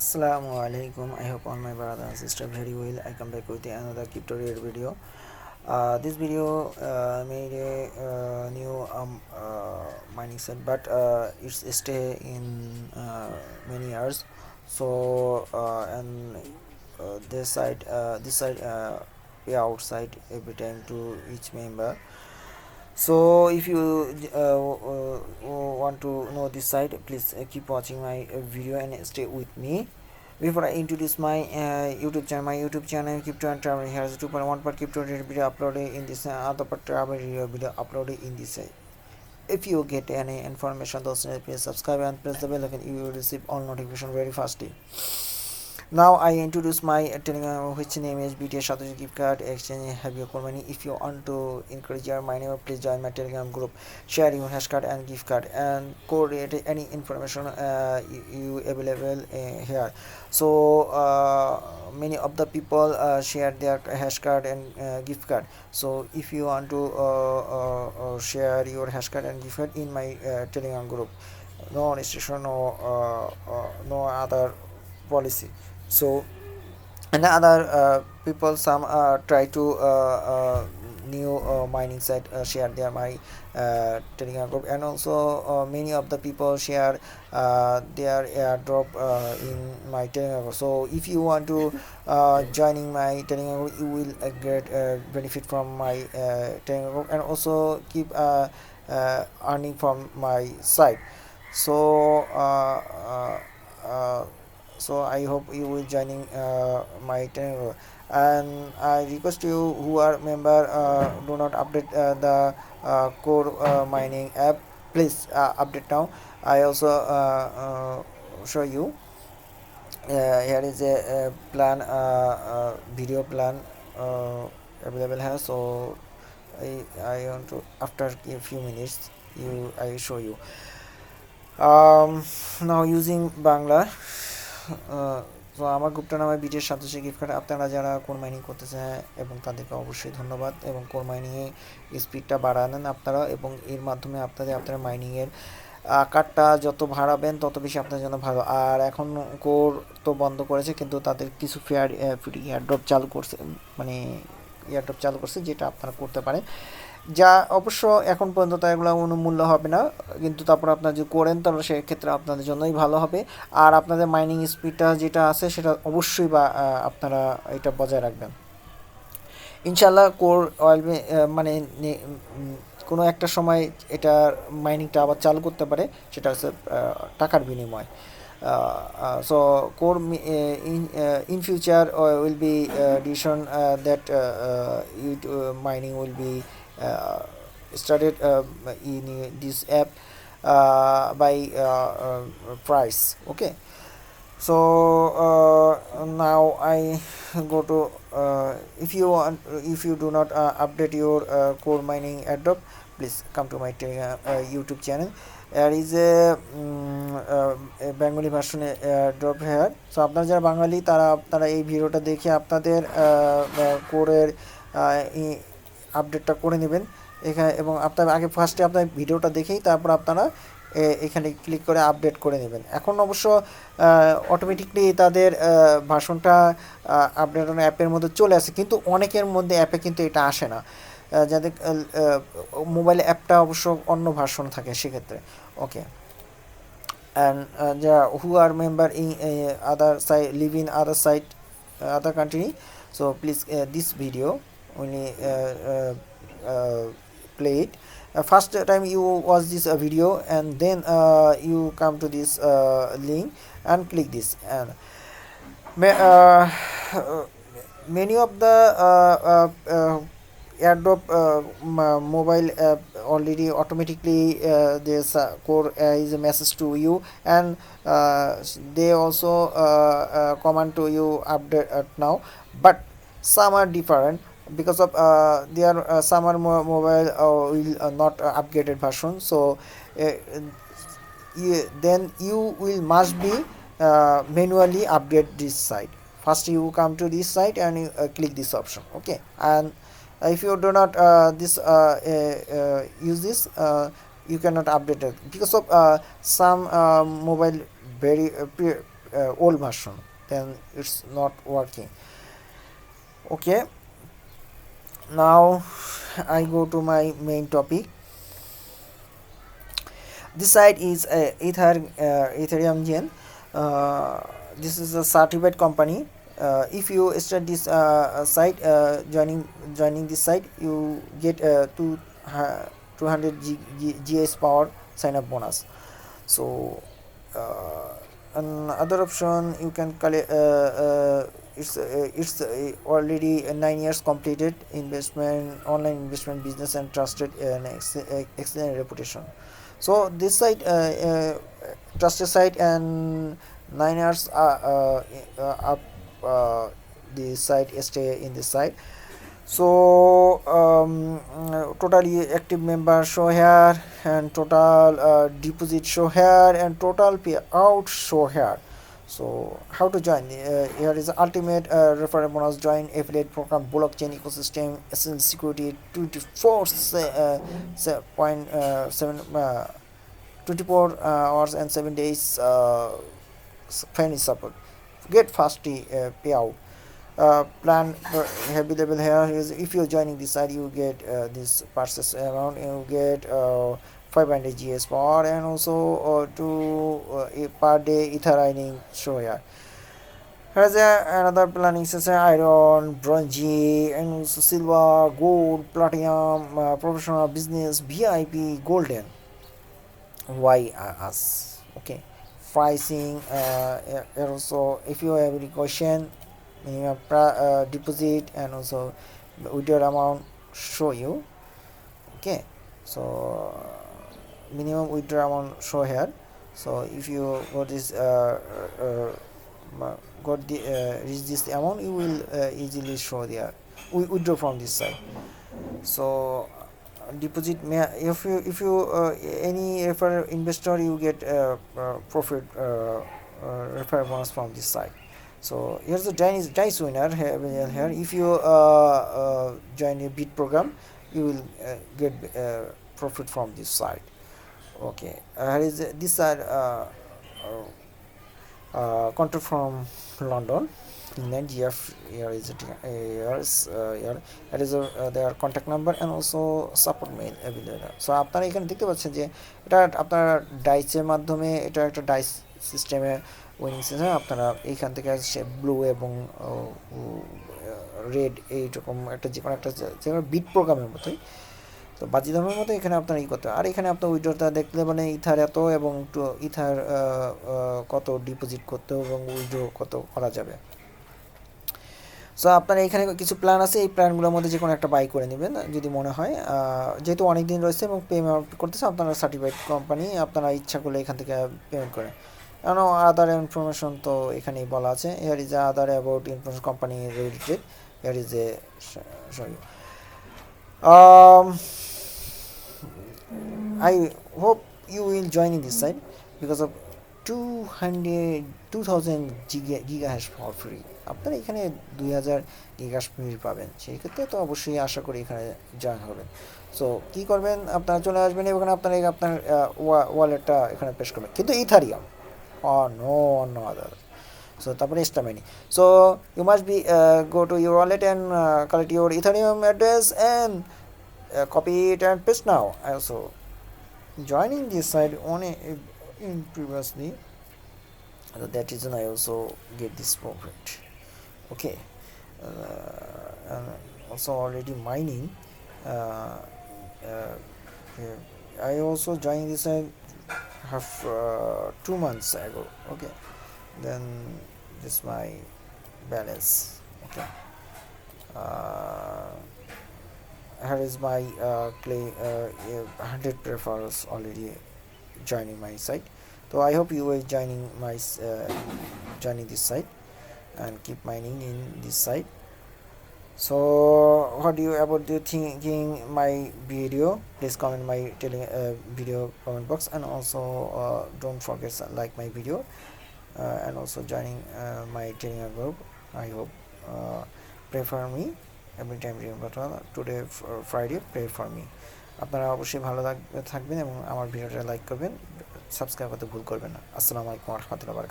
Assalamu alaikum. I hope all my brothers and sisters very well. I come back with another crypto rate video. This video made a new mining set, but it's stay in many years. So and this side pay outside every time to each member. So if you want to know this site, please keep watching my video and stay with me. Before I introduce my YouTube channel crypto and travel, here's 2.1 per crypto video uploaded in this other part travel video uploaded in this if you get any information, those please subscribe and press the bell icon. You will receive all notification very fastly. Now I introduce my Telegram, which name is BTS Satoshi gift card exchange. Have your coin money. If you want to encourage your mining, please join my Telegram group. Share your hash card and gift card and coordinate any information you available here. So many of the people share their hash card and gift card. So if you want to share your hash card and gift card in my Telegram group, no restriction, no other policy. So and other people some try to new mining site share their my Telegram group, and also many of the people share their airdrop in my Telegram group. So if you want to joining my Telegram group, you will get benefit from my Telegram group and also keep earning from my site. So so I hope you will joining my channel, and I request you who are member do not update the core mining app, please update now. I also show you here is a plan video plan available here. So I want to after a few minutes I show you now using Bangla. তো আমার গ্রুপটার নামে বিটের satoshi gift card. আপনারা যারা core mining করতে চান এবং তাদেরকে অবশ্যই ধন্যবাদ, এবং কোর মাইনিংয়ে স্পিডটা বাড়াবেন আপনারা, এবং এর মাধ্যমে আপনার মাইনিংয়ের কার্ডটা যত বাড়াবেন তত বেশি আপনার জন্য ভালো। আর এখন কোর তো বন্ধ করেছে, কিন্তু তাদের কিছু ফ্রি এয়ারড্রপ চালু করছে, মানে এয়ারড্রপ চালু করছে, যেটা আপনারা করতে পারেন, যা অবশ্য এখন পর্যন্ত তা এগুলো কোনো মূল্য হবে না, কিন্তু তারপর আপনারা যদি করেন তাহলে সেক্ষেত্রে আপনাদের জন্যই ভালো হবে। আর আপনাদের মাইনিং স্পিডটা যেটা আছে সেটা অবশ্যই বা আপনারা এটা বজায় রাখবেন ইনশাল্লাহ। কোর অয়েল মানে কোনো একটা সময় এটা মাইনিংটা আবার চালু করতে পারে, সেটা হচ্ছে টাকার বিনিময়। So core in future will be decision that mining will be started in this app by price. Okay, so now I go to if you do not update your core mining airdrop, please come to my YouTube channel. There is a Bengali ভার্সনে drop here. So আপনারা যারা বাঙালি তারা এই ভিডিওটা দেখে আপনাদের কোরের আপডেটটা করে নেবেন এখানে, এবং আপনার আগে ফার্স্টে আপনার ভিডিওটা দেখেই তারপর আপনারা এখানে ক্লিক করে আপডেট করে নেবেন। এখন অবশ্য অটোমেটিকলি তাদের ভার্সনটা আপডেট অ্যাপের মধ্যে চলে আসে, কিন্তু অনেকের মধ্যে অ্যাপে কিন্তু এটা আসে না, যাদের মোবাইল অ্যাপটা অবশ্য অন্য ভার্সন থাকে সেক্ষেত্রে। ওকে, and who are member in other side, live in other side, other country, so please this video only play it. First time you watch this video, and then you come to this link and click this, and many of the airdrop mobile app already automatically this core is a message to you, and they also command to you update now, but some are different because of their some are mobile will not upgraded version. So then you will must be manually update this site. First you come to this site and you click this option. Okay, and if you do not use this, you cannot update it because of some mobile very old version, then it's not working. Okay, now I go to my main topic. This site is Ethereumgen. This is a certified company. If you start this site, joining this site, you get 200 GHS Power sign up bonus. So another option you can collect. It's already 9 years completed investment, online investment business, and trusted and excellent reputation. So this site, trusted site, and 9 years up the site stay in this site. So totally active members show here, and total deposit show here, and total payout show here. So how to join? Here is the ultimate referral bonus. Join affiliate program, blockchain ecosystem, essential security, 24 hours and 7 days family support. Get fast payout. Plan available here is, if you're joining this site, you get this purchase amount, you get 500 GS power, and also per day Ether Earning show here. Here's another planning session: iron, bronze, and also silver, gold, platinum, professional, business, VIP, golden. Why us? Okay, pricing. Also, if you have any question, minimum deposit, and also withdrawal amount show you. Okay, so minimum withdrawal amount show here. So if you got this reach this amount, you will easily show there, withdraw from this side. So deposit, if you any refer investor, you get profit refer bonus from this side. So here's the dice winner here. If you join a bid program, you will get profit from this side. Okay, here is this side contact from London, England. GF here is their contact number, and also support mail available. So আপনারা এখানে দেখতে পাচ্ছেন যে এটা আপনারা ডাইসের মাধ্যমে, এটা একটা ডাইস সিস্টেমে উইনিং সিস্টেম। আপনারা এইখান থেকে ব্লু এবং রেড এইরকম একটা যে কোনো বিট প্রোগ্রামের মতোই, তো বাজি ধর্মের মতো এখানে আপনার করতে হবে। আর এখানে আপনার উইড্রোটা দেখলে মানে ইথার এত, এবং ইথার কত ডিপোজিট করতে হবে এবং উইড্রো কত করা যাবে। সো আপনার এখানে কিছু প্ল্যান আছে, এই প্ল্যানগুলোর মধ্যে যে কোনো একটা বাই করে নেবেন যদি মনে হয়। যেহেতু অনেক দিন রয়েছে এবং পেমেন্ট করতেছে আপনারা সার্টিফাইড কোম্পানি, আপনারা ইচ্ছা করলে এখান থেকে পেমেন্ট করেন। কারণ আদার ইনফরমেশন তো এখানেই বলা আছে। Here is other about information company related. Here is a sorry I hope you will join in this site because of 2000 gigahash for free. আপনারা এখানে 2000 gigahash free পাবেন, সেই ক্ষেত্রে তো অবশ্যই আশা করি এখানে জয়েন হবেন। সো কী করবেন, আপনারা চলে আসবেন এবং আপনার ওয়ালেটটা এখানে পেশ করবেন, কিন্তু ইথারিয়াম no other. So তারপরে extra money. So you must be go to your wallet and collect your Ethereum address and copy it and paste now. Also joining this site in previously, that reason I also get this profit. Okay, and also already mining. I also joined this site have 2 months ago. Okay, then this is my balance. Okay, here is my play 100 preferrals already joining my site. So I hope you are joining this site and keep mining in this site. So what do you thinking my video? Please comment my video comment box, and also don't forget to like my video, and also joining my Telegram group. I hope pray for me every time. Remember today Friday, pray for me. আপনারা অবশ্যই ভালো থাকবেন এবং আমার ভিডিওটা like করবেন, subscribe করতে ভুল করবেন না। আসসালামু আলাইকুম ওয়া রাহমাতুল্লাহি ওয়া বারাকাতুহু।